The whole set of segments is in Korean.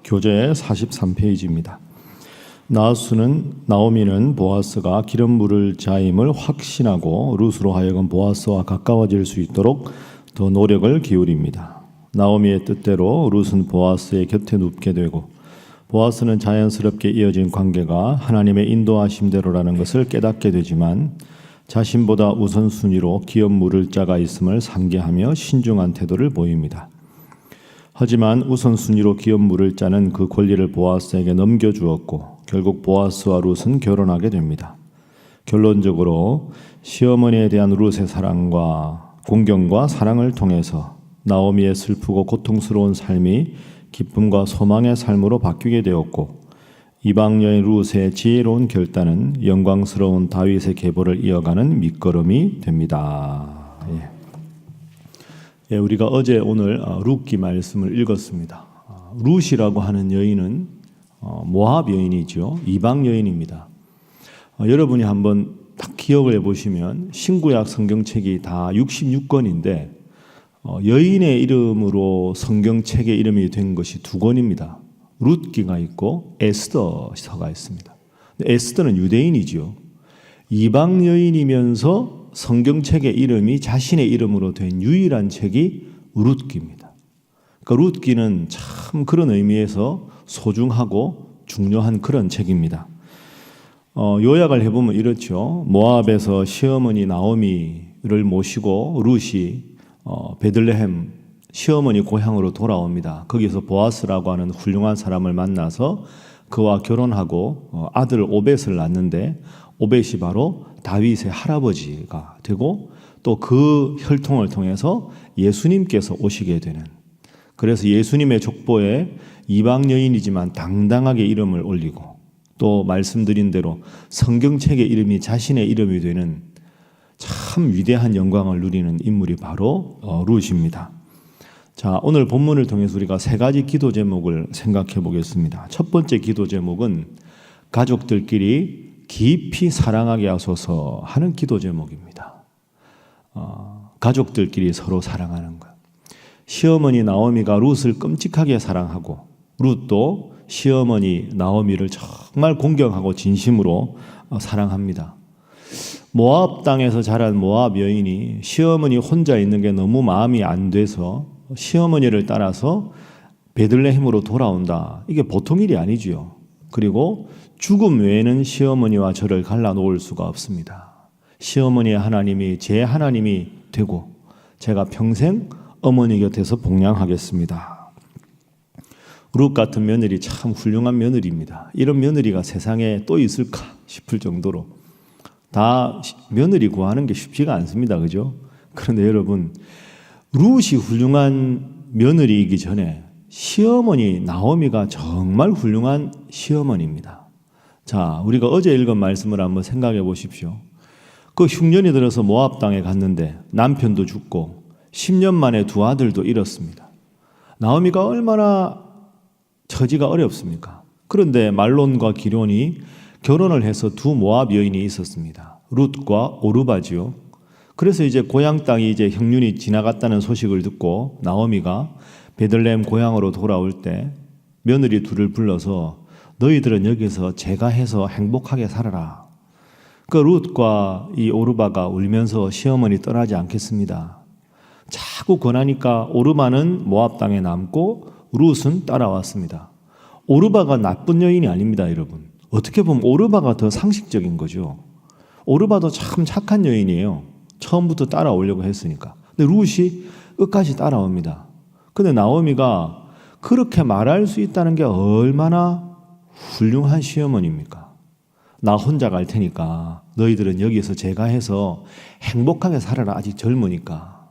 교재 43페이지입니다. 나오미는 보아스가 기름 부을 자임을 확신하고 룻으로 하여금 보아스와 가까워질 수 있도록 더 노력을 기울입니다. 나오미의 뜻대로 룻은 보아스의 곁에 눕게 되고 보아스는 자연스럽게 이어진 관계가 하나님의 인도하심대로라는 것을 깨닫게 되지만 자신보다 우선순위로 기업 물을 자가 있음을 상기하며 신중한 태도를 보입니다. 하지만 우선순위로 기업 물을 자는 그 권리를 보아스에게 넘겨주었고 결국 보아스와 룻은 결혼하게 됩니다. 결론적으로 시어머니에 대한 룻의 사랑과 공경과 사랑을 통해서 나오미의 슬프고 고통스러운 삶이 기쁨과 소망의 삶으로 바뀌게 되었고 이방 여인 룻의 지혜로운 결단은 영광스러운 다윗의 계보를 이어가는 밑거름이 됩니다. 우리가 어제 오늘 룻기 말씀을 읽었습니다. 룻이라고 하는 여인은 모압 여인이죠. 이방 여인입니다. 여러분이 한번 딱 기억을 해보시면 신구약 성경책이 다 66권인데 여인의 이름으로 성경책에 이름이 된 것이 2권입니다. 룻기가 있고 에스더서가 있습니다. 에스더는 유대인이죠. 이방 여인이면서 성경책의 이름이 자신의 이름으로 된 유일한 책이 룻기입니다. 그러니까 룻기는 참 그런 의미에서 소중하고 중요한 그런 책입니다. 요약을 해보면 이렇죠. 모압에서 시어머니 나오미를 모시고 룻이 베들레헴 시어머니 고향으로 돌아옵니다. 거기서 보아스라고 하는 훌륭한 사람을 만나서 그와 결혼하고 아들 오벳을 낳는데 오벳이 바로 다윗의 할아버지가 되고 또 그 혈통을 통해서 예수님께서 오시게 되는, 그래서 예수님의 족보에 이방 여인이지만 당당하게 이름을 올리고 또 말씀드린 대로 성경책의 이름이 자신의 이름이 되는 참 위대한 영광을 누리는 인물이 바로 룻입니다. 자, 오늘 본문을 통해서 우리가 3가지 기도 제목을 생각해 보겠습니다. 첫 번째 기도 제목은 가족들끼리 깊이 사랑하게 하소서 하는 기도 제목입니다. 가족들끼리 서로 사랑하는 것. 시어머니 나오미가 룻을 끔찍하게 사랑하고 룻도 시어머니 나오미를 정말 공경하고 진심으로 사랑합니다. 모압 땅에서 자란 모압 여인이 시어머니 혼자 있는 게 너무 마음이 안 돼서 시어머니를 따라서 베들레헴으로 돌아온다. 이게 보통 일이 아니지요. 그리고 죽음 외에는 시어머니와 저를 갈라놓을 수가 없습니다. 시어머니의 하나님이 제 하나님이 되고 제가 평생 어머니 곁에서 복양하겠습니다. 룻 같은 며느리 참 훌륭한 며느리입니다. 이런 며느리가 세상에 또 있을까 싶을 정도로 다 며느리 구하는 게 쉽지가 않습니다. 그죠? 그런데 여러분, 룻이 훌륭한 며느리이기 전에 시어머니 나오미가 정말 훌륭한 시어머니입니다. 자, 우리가 어제 읽은 말씀을 한번 생각해 보십시오. 그 흉년이 들어서 모압 땅에 갔는데 남편도 죽고 10년 만에 2 아들도 잃었습니다. 나오미가 얼마나 처지가 어렵습니까? 그런데 말론과 기론이 결혼을 해서 2 모압 여인이 있었습니다. 룻과 오르바지요. 그래서 이제 고향 땅이 이제 형륜이 지나갔다는 소식을 듣고 나오미가 베들레헴 고향으로 돌아올 때 며느리 2을 불러서 너희들은 여기서 제가 해서 행복하게 살아라. 그 룻과 이 오르바가 울면서 시어머니 떠나지 않겠습니다. 자꾸 권하니까 오르바는 모압 땅에 남고 룻은 따라왔습니다. 오르바가 나쁜 여인이 아닙니다, 여러분. 어떻게 보면 오르바가 더 상식적인 거죠. 오르바도 참 착한 여인이에요. 처음부터 따라오려고 했으니까. 근데 룻이 끝까지 따라옵니다. 근데 나오미가 그렇게 말할 수 있다는 게 얼마나 훌륭한 시어머니입니까? 나 혼자 갈 테니까 너희들은 여기서 제가 해서 행복하게 살아라. 아직 젊으니까.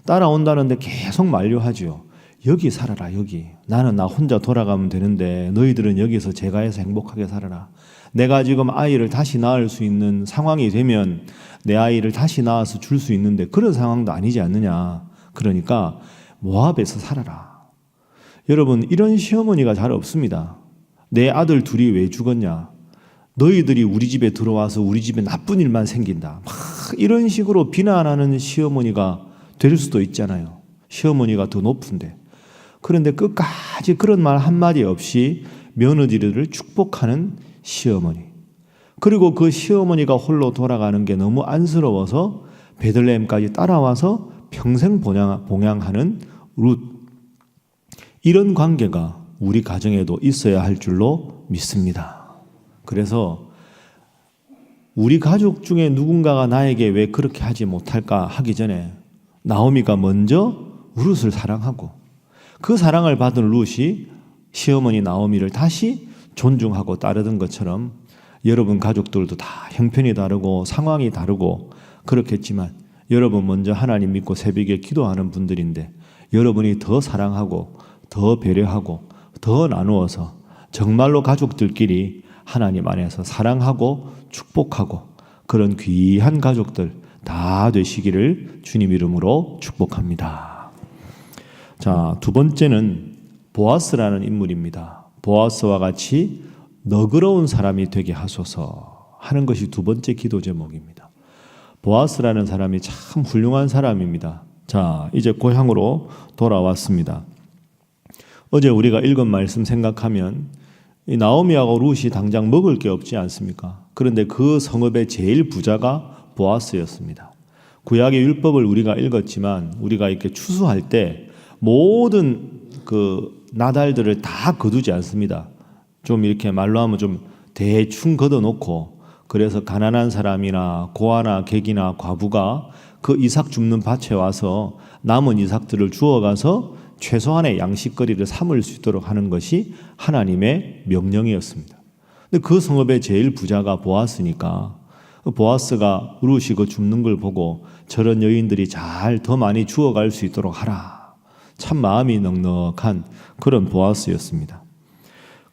따라온다는데 계속 만류하죠. 여기 살아라, 여기. 나는 나 혼자 돌아가면 되는데 너희들은 여기서 제가 해서 행복하게 살아라. 내가 지금 아이를 다시 낳을 수 있는 상황이 되면 내 아이를 다시 낳아서 줄 수 있는데 그런 상황도 아니지 않느냐. 그러니까 모압에서 살아라. 여러분, 이런 시어머니가 잘 없습니다. 내 아들 2이 왜 죽었냐. 너희들이 우리 집에 들어와서 우리 집에 나쁜 일만 생긴다. 막 이런 식으로 비난하는 시어머니가 될 수도 있잖아요. 시어머니가 더 높은데. 그런데 끝까지 그런 말 한마디 없이 며느리를 축복하는 시어머니. 그리고 그 시어머니가 홀로 돌아가는 게 너무 안쓰러워서 베들레헴까지 따라와서 평생 봉양하는 룻. 이런 관계가 우리 가정에도 있어야 할 줄로 믿습니다. 그래서 우리 가족 중에 누군가가 나에게 왜 그렇게 하지 못할까 하기 전에 나오미가 먼저 룻을 사랑하고 그 사랑을 받은 룻이 시어머니 나오미를 다시 존중하고 따르던 것처럼 여러분 가족들도 다 형편이 다르고 상황이 다르고 그렇겠지만 여러분 먼저 하나님 믿고 새벽에 기도하는 분들인데 여러분이 더 사랑하고 더 배려하고 더 나누어서 정말로 가족들끼리 하나님 안에서 사랑하고 축복하고 그런 귀한 가족들 다 되시기를 주님 이름으로 축복합니다. 자, 두 번째는 보아스라는 인물입니다. 보아스와 같이 너그러운 사람이 되게 하소서 하는 것이 두 번째 기도 제목입니다. 보아스라는 사람이 참 훌륭한 사람입니다. 자, 이제 고향으로 돌아왔습니다. 어제 우리가 읽은 말씀 생각하면 이 나오미하고 룻이 당장 먹을 게 없지 않습니까? 그런데 그 성읍의 제일 부자가 보아스였습니다. 구약의 율법을 우리가 읽었지만 우리가 이렇게 추수할 때 모든 그 나달들을 다 거두지 않습니다. 좀 이렇게 말로 하면 좀 대충 걷어놓고 그래서 가난한 사람이나 고아나 객이나 과부가 그 이삭 줍는 밭에 와서 남은 이삭들을 주워가서 최소한의 양식거리를 삼을 수 있도록 하는 것이 하나님의 명령이었습니다. 근데 그 성읍의 제일 부자가 보아스니까 보아스가 룻이 그 줍는 걸 보고 저런 여인들이 잘 더 많이 주워갈 수 있도록 하라. 참 마음이 넉넉한 그런 보아스였습니다.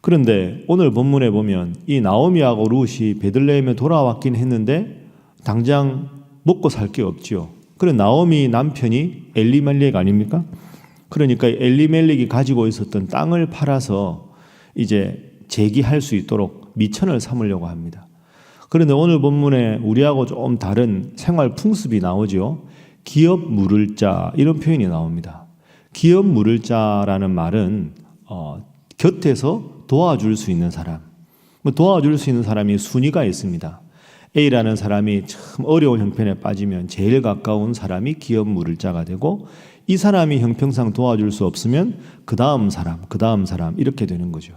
그런데 오늘 본문에 보면 이 나오미하고 룻이 베들레헴에 돌아왔긴 했는데 당장 먹고 살 게 없지요. 그래 나오미 남편이 엘리멜렉 아닙니까? 그러니까 엘리멜렉이 가지고 있었던 땅을 팔아서 이제 재기할 수 있도록 미천을 삼으려고 합니다. 그런데 오늘 본문에 우리하고 좀 다른 생활 풍습이 나오죠. 기업 물을 자 이런 표현이 나옵니다. 기업 물을 자라는 말은 곁에서 도와줄 수 있는 사람. 도와줄 수 있는 사람이 순위가 있습니다. A라는 사람이 참 어려운 형편에 빠지면 제일 가까운 사람이 기업 물을 자가 되고 이 사람이 형평상 도와줄 수 없으면 그 다음 사람 이렇게 되는 거죠.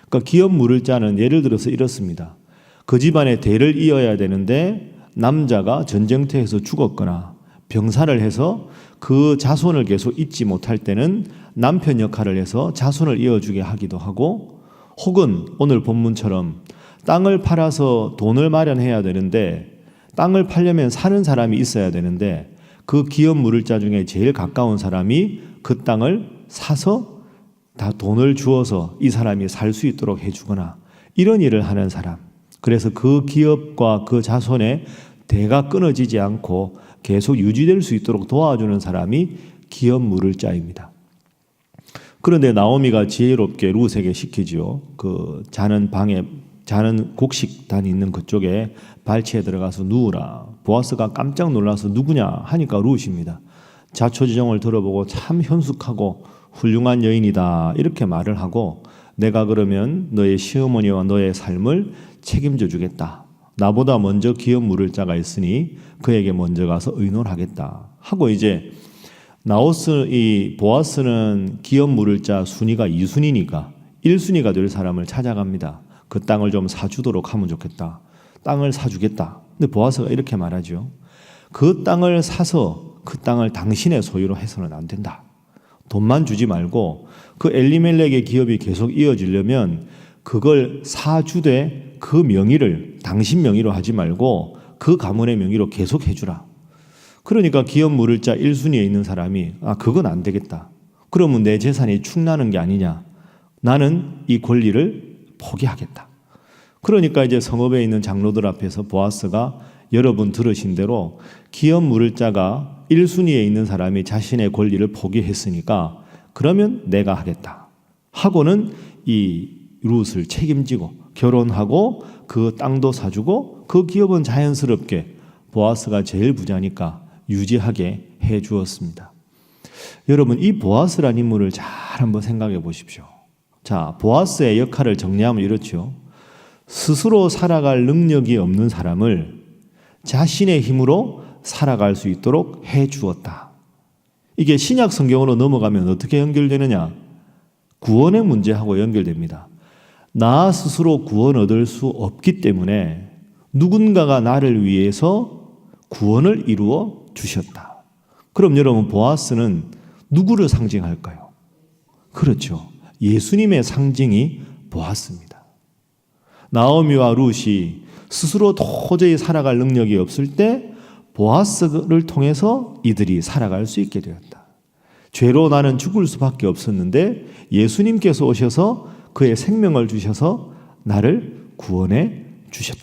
그러니까 기업 물을 자는 예를 들어서 이렇습니다. 그 집안의 대를 이어야 되는데 남자가 전쟁터에서 죽었거나 병사를 해서 그 자손을 계속 잇지 못할 때는 남편 역할을 해서 자손을 이어주게 하기도 하고 혹은 오늘 본문처럼 땅을 팔아서 돈을 마련해야 되는데 땅을 팔려면 사는 사람이 있어야 되는데 그 기업 물을 자 중에 제일 가까운 사람이 그 땅을 사서 다 돈을 주어서 이 사람이 살 수 있도록 해주거나 이런 일을 하는 사람. 그래서 그 기업과 그 자손의 대가 끊어지지 않고 계속 유지될 수 있도록 도와주는 사람이 기업 물을 자입니다. 그런데 나오미가 지혜롭게 룻에게 시키지요. 그 자는 곡식단이 있는 그쪽에 발치에 들어가서 누우라. 보아스가 깜짝 놀라서 누구냐 하니까 룻입니다. 자초지종을 들어보고 참 현숙하고 훌륭한 여인이다 이렇게 말을 하고 내가 그러면 너의 시어머니와 너의 삶을 책임져 주겠다. 나보다 먼저 기업 물을 자가 있으니 그에게 먼저 가서 의논하겠다 하고 이제 이 보아스는 기업 물을 자 순위가 2순위니까 1순위가 될 사람을 찾아갑니다. 그 땅을 좀 사주도록 하면 좋겠다. 땅을 사주겠다. 근데 보아스가 이렇게 말하죠. 그 땅을 사서 그 땅을 당신의 소유로 해서는 안 된다. 돈만 주지 말고 그 엘리멜렉의 기업이 계속 이어지려면 그걸 사주되 그 명의를 당신 명의로 하지 말고 그 가문의 명의로 계속 해주라. 그러니까 기업 물을 자 1순위에 있는 사람이 그건 안 되겠다. 그러면 내 재산이 축나는 게 아니냐. 나는 이 권리를 포기하겠다. 그러니까 이제 성읍에 있는 장로들 앞에서 보아스가 여러분 들으신 대로 기업 물을 자가 1순위에 있는 사람이 자신의 권리를 포기했으니까 그러면 내가 하겠다 하고는 이 룻을 책임지고 결혼하고 그 땅도 사주고 그 기업은 자연스럽게 보아스가 제일 부자니까 유지하게 해 주었습니다. 여러분, 이 보아스란 인물을 잘 한번 생각해 보십시오. 자, 보아스의 역할을 정리하면 이렇죠. 스스로 살아갈 능력이 없는 사람을 자신의 힘으로 살아갈 수 있도록 해 주었다. 이게 신약 성경으로 넘어가면 어떻게 연결되느냐? 구원의 문제하고 연결됩니다. 나 스스로 구원 얻을 수 없기 때문에 누군가가 나를 위해서 구원을 이루어 주셨다. 그럼 여러분, 보아스는 누구를 상징할까요? 그렇죠. 예수님의 상징이 보아스입니다. 나오미와 룻이 스스로 도저히 살아갈 능력이 없을 때 보아스를 통해서 이들이 살아갈 수 있게 되었다. 죄로 나는 죽을 수밖에 없었는데 예수님께서 오셔서 그의 생명을 주셔서 나를 구원해 주셨다.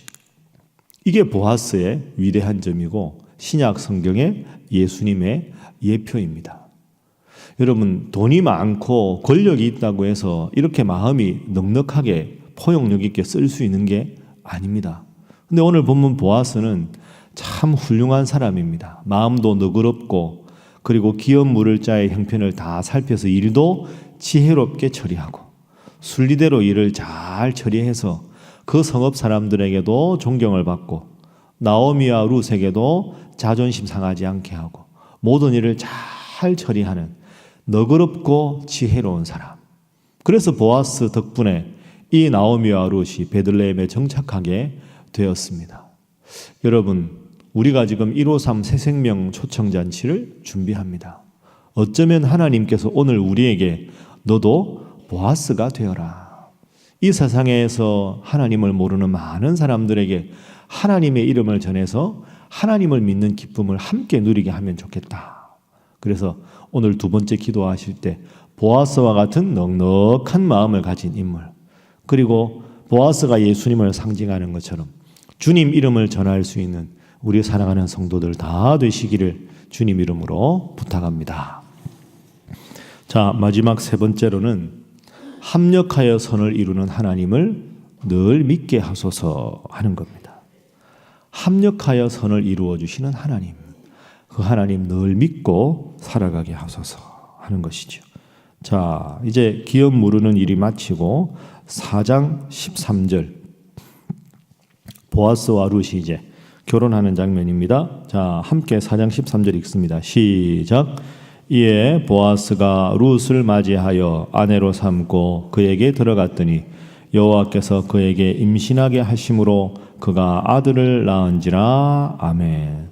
이게 보아스의 위대한 점이고 신약 성경의 예수님의 예표입니다. 여러분, 돈이 많고 권력이 있다고 해서 이렇게 마음이 넉넉하게 포용력 있게 쓸 수 있는 게 아닙니다. 근데 오늘 본문 보아스는 참 훌륭한 사람입니다. 마음도 너그럽고 그리고 기업 물을 자의 형편을 다 살펴서 일도 지혜롭게 처리하고 순리대로 일을 잘 처리해서 그 성읍 사람들에게도 존경을 받고 나오미와 룻에게도 자존심 상하지 않게 하고 모든 일을 잘 처리하는 너그럽고 지혜로운 사람. 그래서 보아스 덕분에 이 나오미와 룻이 베들레헴에 정착하게 되었습니다. 여러분, 우리가 지금 153 새생명 초청잔치를 준비합니다. 어쩌면 하나님께서 오늘 우리에게 너도 보아스가 되어라. 이 세상에서 하나님을 모르는 많은 사람들에게 하나님의 이름을 전해서 하나님을 믿는 기쁨을 함께 누리게 하면 좋겠다. 그래서 오늘 두 번째 기도하실 때 보아스와 같은 넉넉한 마음을 가진 인물, 그리고 보아스가 예수님을 상징하는 것처럼 주님 이름을 전할 수 있는 우리 사랑하는 성도들 다 되시기를 주님 이름으로 부탁합니다. 자, 마지막 세 번째로는 합력하여 선을 이루는 하나님을 늘 믿게 하소서 하는 겁니다. 합력하여 선을 이루어 주시는 하나님, 그 하나님 늘 믿고 살아가게 하소서 하는 것이죠. 자, 이제 기업 무르는 일이 마치고 4장 13절 보아스와 룻이 이제 결혼하는 장면입니다. 자, 함께 4장 13절 읽습니다. 시작. 이에 보아스가 룻을 맞이하여 아내로 삼고 그에게 들어갔더니 여호와께서 그에게 임신하게 하심으로 그가 아들을 낳은지라. 아멘.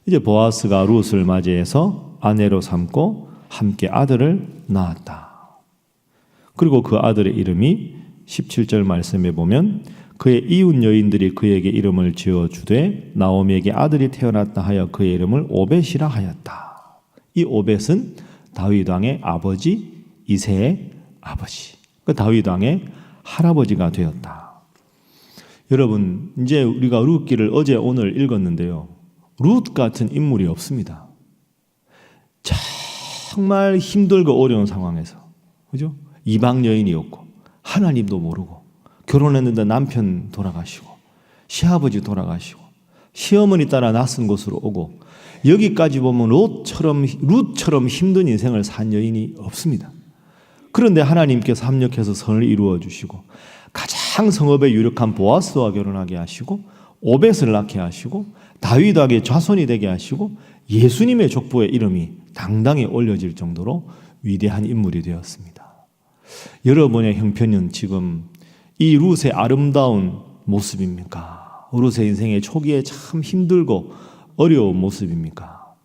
이제 보아스가 룻을 맞이해서 아내로 삼고 함께 아들을 낳았다. 그리고 그 아들의 이름이 17절 말씀에 보면 그의 이웃 여인들이 그에게 이름을 지어주되 나오미에게 아들이 태어났다 하여 그의 이름을 오벳이라 하였다. 이 오벳은 다윗 왕의 아버지 이새의 아버지, 그 다윗 왕의 할아버지가 되었다. 여러분, 이제 우리가 룻기를 어제 오늘 읽었는데요, 룻 같은 인물이 없습니다. 정말 힘들고 어려운 상황에서, 그죠? 이방 여인이었고 하나님도 모르고 결혼했는데 남편 돌아가시고 시아버지 돌아가시고 시어머니 따라 낯선 곳으로 오고 여기까지 보면 룻처럼 힘든 인생을 산 여인이 없습니다. 그런데 하나님께서 합력해서 선을 이루어 주시고 가장 성읍에 유력한 보아스와 결혼하게 하시고 오벳을 낳게 하시고 다윗에게 자손이 되게 하시고 예수님의 족보의 이름이 당당히 올려질 정도로 위대한 인물이 되었습니다. 여러분의 형편은 지금 이 룻의 아름다운 모습입니까? 룻의 인생의 초기에 참 힘들고 어려운 모습입니까?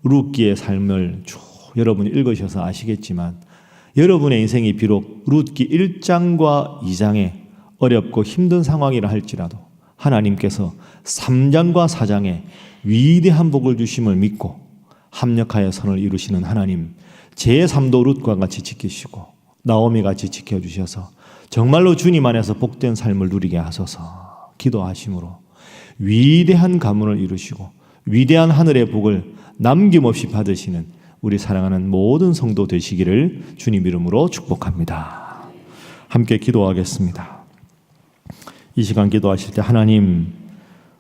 룻기의 삶을 쭉 여러분이 읽으셔서 아시겠지만 여러분의 인생이 비록 룻기 1장과 2장에 어렵고 힘든 상황이라 할지라도 하나님께서 3장과 4장에 위대한 복을 주심을 믿고 합력하여 선을 이루시는 하나님, 제 삶도 룻과 같이 지키시고 나오미 같이 지켜주셔서 정말로 주님 안에서 복된 삶을 누리게 하소서 기도하심으로 위대한 가문을 이루시고 위대한 하늘의 복을 남김없이 받으시는 우리 사랑하는 모든 성도 되시기를 주님 이름으로 축복합니다. 함께 기도하겠습니다. 이 시간 기도하실 때 하나님,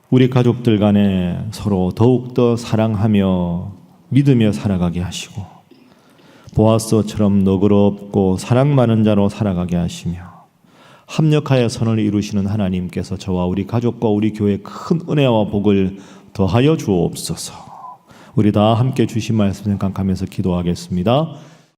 우리 가족들 간에 서로 더욱더 사랑하며 믿으며 살아가게 하시고 보아스처럼 너그럽고 사랑 많은 자로 살아가게 하시며 합력하여 선을 이루시는 하나님께서 저와 우리 가족과 우리 교회에 큰 은혜와 복을 더하여 주옵소서. 우리 다 함께 주신 말씀 생각하면서 기도하겠습니다.